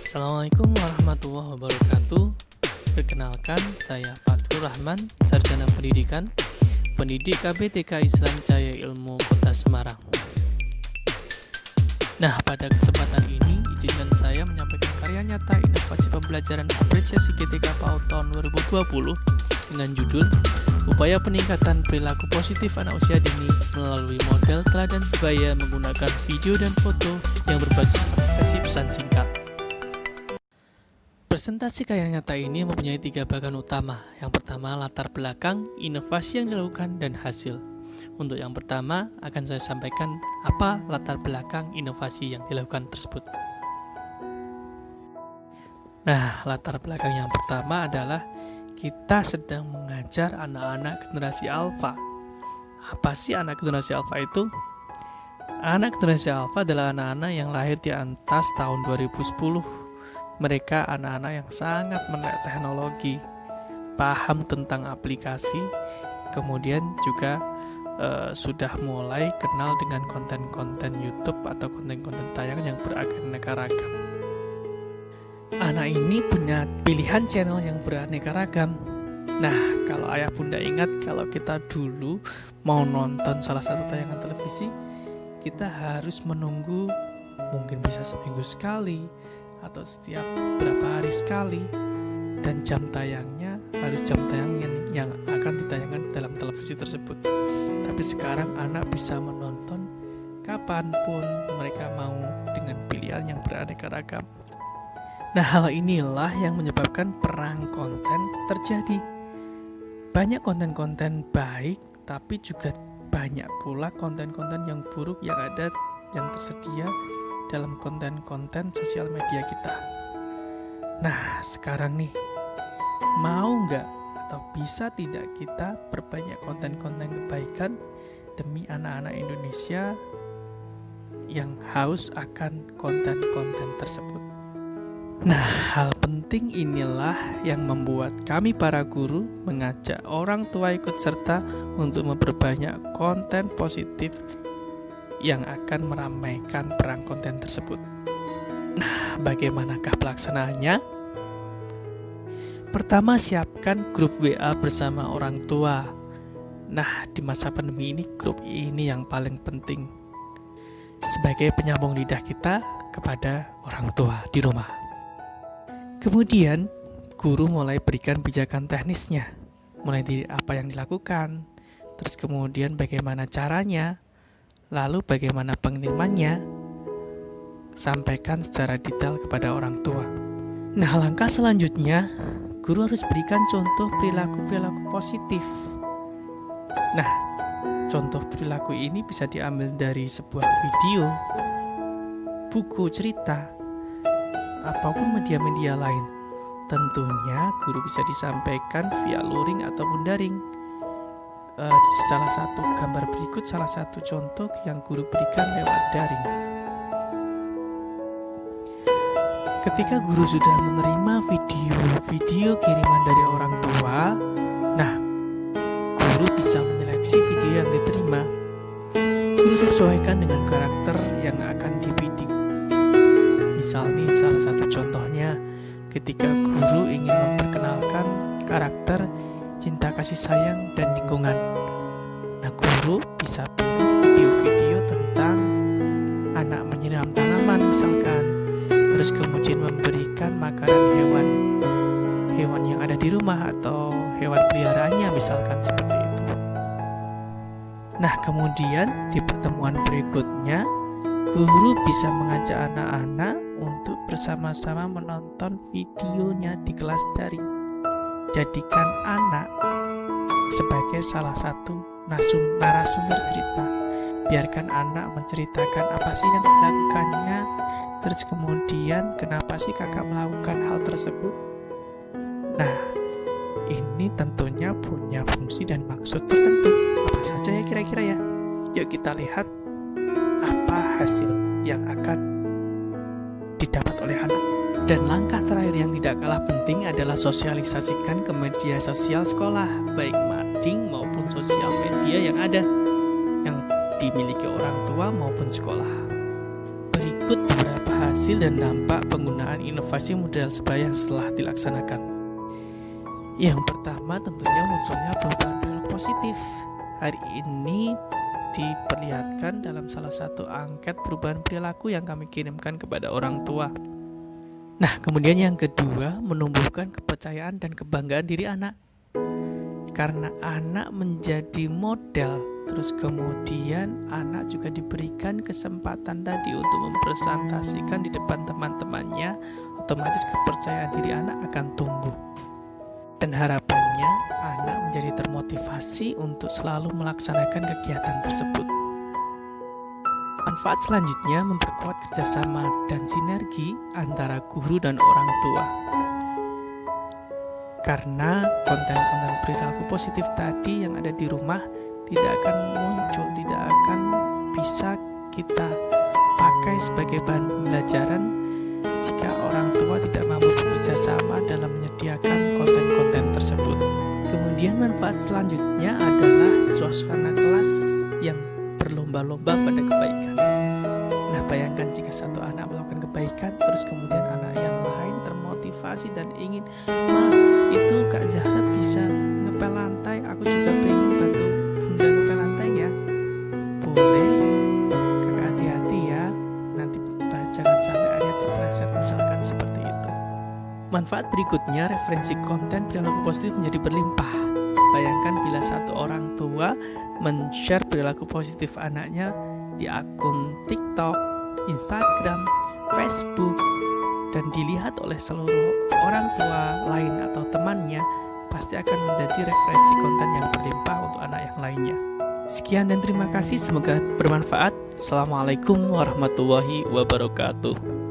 Assalamualaikum warahmatullahi wabarakatuh. Perkenalkan, saya Fathur Rahman, Sarjana Pendidikan, pendidik KBTK Islam Cahaya Ilmu Kota Semarang. Nah, pada kesempatan ini, izinkan saya menyampaikan karya nyata inovasi pembelajaran apresiasi GTK PAUD tahun 2020 dengan judul Upaya Peningkatan Perilaku Positif Anak Usia Dini melalui model teladan sebaya menggunakan video dan foto yang berbasis aplikasi pesan singkat. Presentasi karya nyata ini mempunyai 3 bagian utama. Yang pertama, latar belakang, inovasi yang dilakukan, dan hasil. Untuk yang pertama, akan saya sampaikan apa latar belakang inovasi yang dilakukan tersebut. Nah, latar belakang yang pertama adalah kita sedang mengajar anak-anak generasi alfa. Apa sih anak generasi alfa itu? Anak generasi alfa adalah anak-anak yang lahir di atas tahun 2010. Mereka anak-anak yang sangat melek teknologi, paham tentang aplikasi, kemudian juga sudah mulai kenal dengan konten-konten YouTube atau konten-konten tayangan yang beraneka ragam. Anak ini punya pilihan channel yang beraneka ragam. Nah, kalau ayah bunda ingat, kalau kita dulu mau nonton salah satu tayangan televisi, kita harus menunggu mungkin bisa seminggu sekali atau setiap berapa hari sekali, dan jam tayangnya harus jam tayang yang akan ditayangkan dalam televisi tersebut. Tapi sekarang anak bisa menonton kapanpun mereka mau dengan pilihan yang beraneka ragam. Nah, hal inilah yang menyebabkan perang konten terjadi. Banyak konten-konten baik, tapi juga banyak pula konten-konten yang buruk yang tersedia dalam konten-konten sosial media kita. Nah, sekarang nih, mau nggak atau bisa tidak kita perbanyak konten-konten kebaikan demi anak-anak Indonesia yang haus akan konten-konten tersebut? Nah, hal penting inilah yang membuat kami para guru mengajak orang tua ikut serta untuk memperbanyak konten positif yang akan meramaikan perang konten tersebut. Nah, bagaimanakah pelaksanaannya? Pertama, siapkan grup WA bersama orang tua. Nah, di masa pandemi ini, grup ini yang paling penting sebagai penyambung lidah kita kepada orang tua di rumah. Kemudian, guru mulai berikan pijakan teknisnya, mulai dari apa yang dilakukan, terus kemudian bagaimana caranya, lalu bagaimana pengirimannya, sampaikan secara detail kepada orang tua. Nah, langkah selanjutnya, guru harus berikan contoh perilaku-perilaku positif. Nah, contoh perilaku ini bisa diambil dari sebuah video, buku cerita, apapun media-media lain. Tentunya guru bisa disampaikan via luring ataupun daring. Salah satu gambar berikut salah satu contoh yang guru berikan lewat daring. Ketika guru sudah menerima video kiriman dari orang tua, nah, guru bisa menyeleksi video yang diterima. Guru sesuaikan dengan karakter yang akan dibidik. Misal nih, salah satu contohnya, ketika guru ingin memperkenalkan karakter cinta kasih sayang dan lingkungan. Nah, guru bisa pilih video-video tentang anak menyiram tanaman misalkan, terus kemudian memberikan makanan hewan yang ada di rumah atau hewan peliharaannya misalkan seperti itu. Nah, kemudian di pertemuan berikutnya, guru bisa mengajak anak-anak untuk bersama-sama menonton videonya di kelas daring. Jadikan anak sebagai salah satu narasumber cerita. Biarkan anak menceritakan apa sih yang dilakukannya, terus kemudian kenapa sih kakak melakukan hal tersebut. Nah, ini tentunya punya fungsi dan maksud tertentu. Apa saja ya kira-kira ya? Yuk kita lihat apa hasil yang akan didapat oleh anak. Dan langkah terakhir yang tidak kalah penting adalah sosialisasikan ke media sosial sekolah, baik mading maupun sosial media yang ada, yang dimiliki orang tua maupun sekolah. Berikan Berikut beberapa hasil dan dampak penggunaan inovasi model sebaya yang setelah dilaksanakan. Yang pertama tentunya munculnya perubahan perilaku positif. Hari ini diperlihatkan dalam salah satu angket perubahan perilaku yang kami kirimkan kepada orang tua. Nah, kemudian yang kedua, menumbuhkan kepercayaan dan kebanggaan diri anak. Karena anak menjadi model, terus kemudian anak juga diberikan kesempatan tadi untuk mempresentasikan di depan teman-temannya, otomatis kepercayaan diri anak akan tumbuh. Dan harapannya anak menjadi termotivasi untuk selalu melaksanakan kegiatan tersebut. Manfaat selanjutnya memperkuat kerjasama dan sinergi antara guru dan orang tua. Karena konten-konten perilaku positif tadi yang ada di rumah tidak akan muncul, tidak akan bisa kita pakai sebagai bahan pembelajaran jika orang tua tidak mampu bekerja sama dalam menyediakan konten-konten tersebut. Kemudian manfaat selanjutnya adalah suasana kelas yang berlomba-lomba pada kebaikan. Nah, bayangkan jika satu anak melakukan kebaikan, terus kemudian anak yang lain termotivasi dan ingin, "Ma, itu Kak Zahra bisa ngepel lantai, aku juga pengen bantu Bunda ngepel lantai ya." Boleh, Kakak hati-hati ya, nanti jangan sampai ada terpeleset, misalkan seperti itu. Manfaat berikutnya, referensi konten perilaku positif menjadi berlimpah. Bayangkan bila satu orang tua men-share perilaku positif anaknya di akun TikTok, Instagram, Facebook, dan dilihat oleh seluruh orang tua lain atau temannya, pasti akan menjadi referensi konten yang berlimpah untuk anak yang lainnya. Sekian dan terima kasih, semoga bermanfaat. Assalamualaikum warahmatullahi wabarakatuh.